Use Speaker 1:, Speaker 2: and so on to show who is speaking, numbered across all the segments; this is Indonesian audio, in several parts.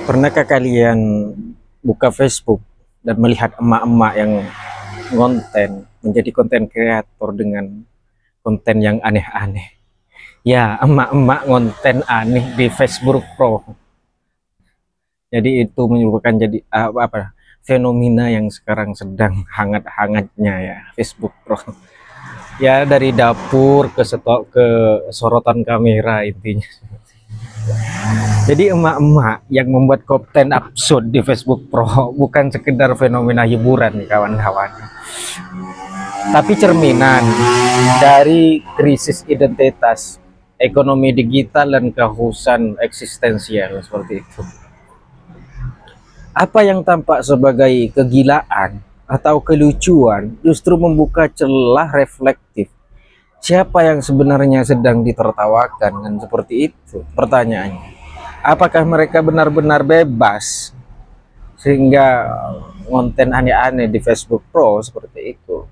Speaker 1: Pernahkah kalian buka Facebook dan melihat emak-emak yang menjadi konten kreator dengan konten yang aneh-aneh? Ya, emak-emak konten aneh di Facebook Pro. Jadi itu merupakan jadi fenomena yang sekarang sedang hangat-hangatnya ya, Facebook Pro. Ya, dari dapur ke sorotan kamera intinya. Jadi emak-emak yang membuat konten absurd di Facebook Pro bukan sekedar fenomena hiburan nih kawan-kawan, tapi cerminan dari krisis identitas, ekonomi digital dan kehausan eksistensial seperti itu. Apa yang tampak sebagai kegilaan atau kelucuan justru membuka celah reflektif. Siapa yang sebenarnya sedang ditertawakan kan seperti itu pertanyaannya. Apakah mereka benar-benar bebas sehingga konten aneh-aneh di Facebook Pro seperti itu?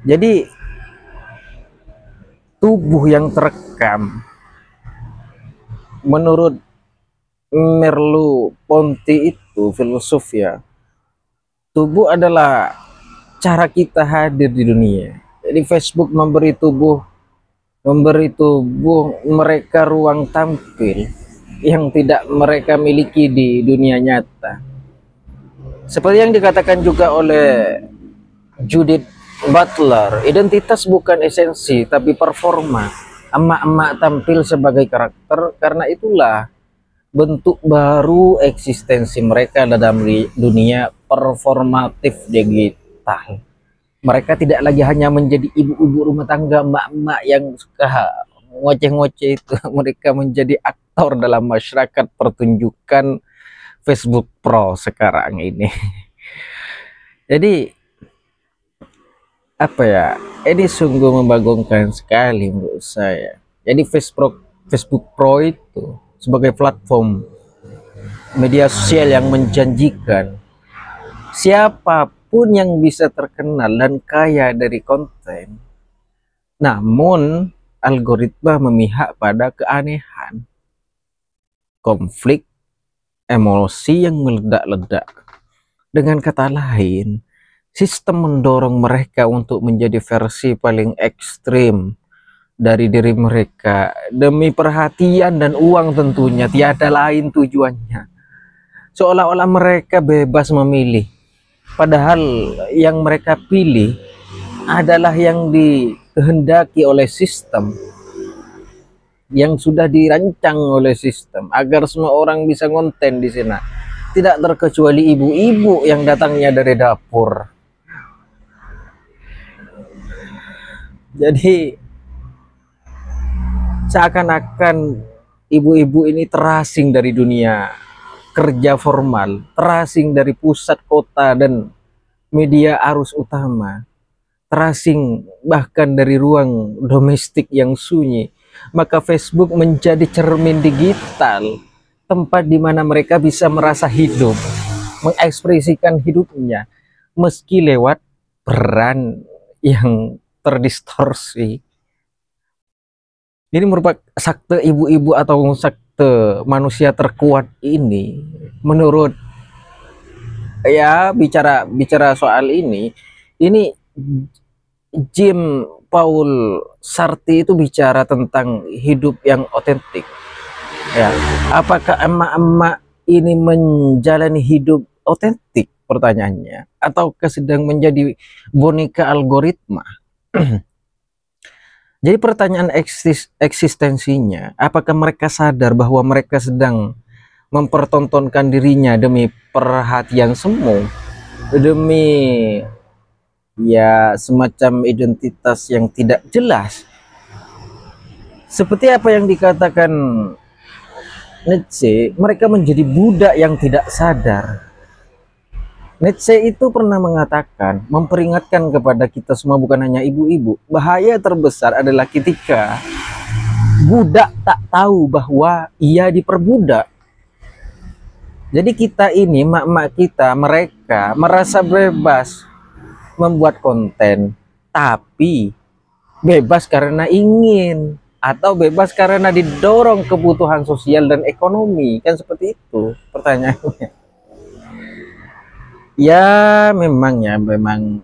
Speaker 1: Jadi tubuh yang terekam menurut Merleau-Ponty itu filsuf ya, tubuh adalah cara kita hadir di dunia. Jadi Facebook memberi tubuh mereka ruang tampil yang tidak mereka miliki di dunia nyata. Seperti yang dikatakan juga oleh Judith Butler, identitas bukan esensi tapi performa. Emak-emak tampil sebagai karakter, karena itulah bentuk baru eksistensi mereka dalam dunia performatif digital. Mereka tidak lagi hanya menjadi ibu-ibu rumah tangga, emak-emak yang suka ngoceh-ngoceh itu. Mereka menjadi aktor dalam masyarakat pertunjukan Facebook Pro sekarang ini. Jadi apa ya, ini sungguh membagongkan sekali menurut saya. Jadi Facebook Pro itu sebagai platform media sosial yang menjanjikan siapapun yang bisa terkenal dan kaya dari konten, namun algoritma memihak pada keanehan, konflik, emosi yang meledak-ledak. Dengan kata lain, sistem mendorong mereka untuk menjadi versi paling ekstrim dari diri mereka demi perhatian dan uang, tentunya tiada lain tujuannya. Seolah-olah mereka bebas memilih, padahal yang mereka pilih adalah yang dikehendaki oleh sistem, yang sudah dirancang oleh sistem agar semua orang bisa konten di sana, tidak terkecuali ibu-ibu yang datangnya dari dapur. Jadi seakan-akan ibu-ibu ini terasing dari dunia kerja formal, terasing dari pusat kota dan media arus utama, terasing bahkan dari ruang domestik yang sunyi. Maka Facebook menjadi cermin digital, tempat di mana mereka bisa merasa hidup, mengekspresikan hidupnya meski lewat peran yang terdistorsi. Ini merupakan sakte ibu-ibu atau sakte manusia terkuat ini, menurut ya, bicara soal ini Jim Paul Sartre itu bicara tentang hidup yang otentik ya. Apakah emak-emak ini menjalani hidup otentik, pertanyaannya, ataukah sedang menjadi boneka algoritma? Jadi pertanyaan eksistensinya, apakah mereka sadar bahwa mereka sedang mempertontonkan dirinya demi perhatian semu, demi ya semacam identitas yang tidak jelas? Seperti apa yang dikatakan Nietzsche, mereka menjadi budak yang tidak sadar. Nietzsche itu pernah mengatakan, memperingatkan kepada kita semua, bukan hanya ibu-ibu, bahaya terbesar adalah ketika budak tak tahu bahwa ia diperbudak. Jadi kita ini, mak-mak kita, mereka merasa bebas membuat konten, tapi bebas karena ingin. atau bebas karena didorong kebutuhan sosial dan ekonomi, kan seperti itu pertanyaannya. Ya memang ya, memang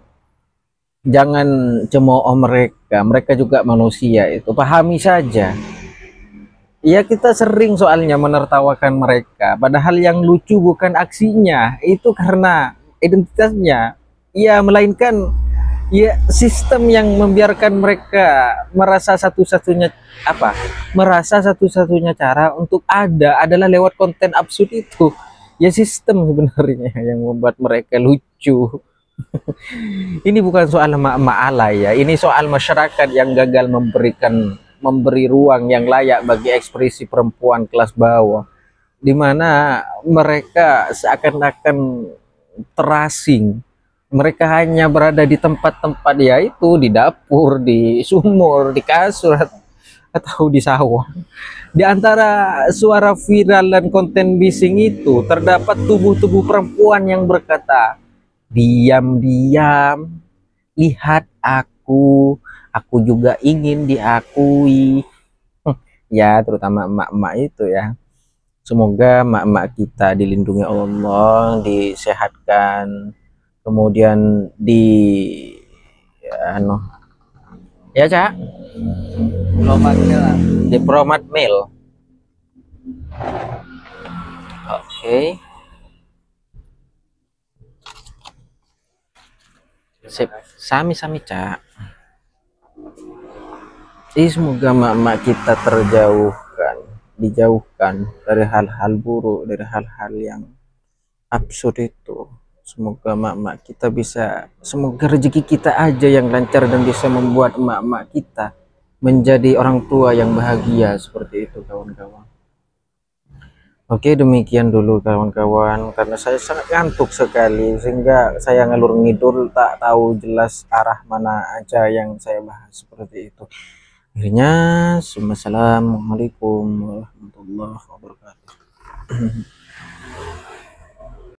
Speaker 1: jangan cemooh mereka, mereka juga manusia, itu pahami saja. Ya kita sering soalnya menertawakan mereka, padahal yang lucu bukan aksinya, itu karena identitasnya. Ya melainkan ya sistem yang membiarkan mereka merasa satu-satunya apa? Merasa satu-satunya cara untuk ada adalah lewat konten absurd itu. Ya sistem sebenarnya yang membuat mereka lucu. Ini bukan soal emak-emak alay ya, ini soal masyarakat yang gagal memberi ruang yang layak bagi ekspresi perempuan kelas bawah, di mana mereka seakan-akan terasing. Mereka hanya berada di tempat-tempat, yaitu di dapur, di sumur, di kasur, atau di sawah. Di antara suara viral dan konten bising itu terdapat tubuh-tubuh perempuan yang berkata, "Diam-diam, lihat aku juga ingin diakui." Ya, terutama emak-emak itu ya. Semoga emak-emak kita dilindungi Allah, disehatkan, kemudian ya, ya Cak, di Promat Mail. Oke. Sip, sami-sami Cak. Semoga emak-emak kita dijauhkan dari hal-hal buruk, dari hal-hal yang absurd itu. Semoga emak-emak kita semoga rezeki kita aja yang lancar dan bisa membuat emak-emak kita menjadi orang tua yang bahagia, seperti itu kawan-kawan. Oke, demikian dulu kawan-kawan, karena saya sangat ngantuk sekali sehingga saya ngalur ngidul, tak tahu jelas arah mana aja yang saya bahas, seperti itu. Akhirnya, assalamualaikum warahmatullahi wabarakatuh.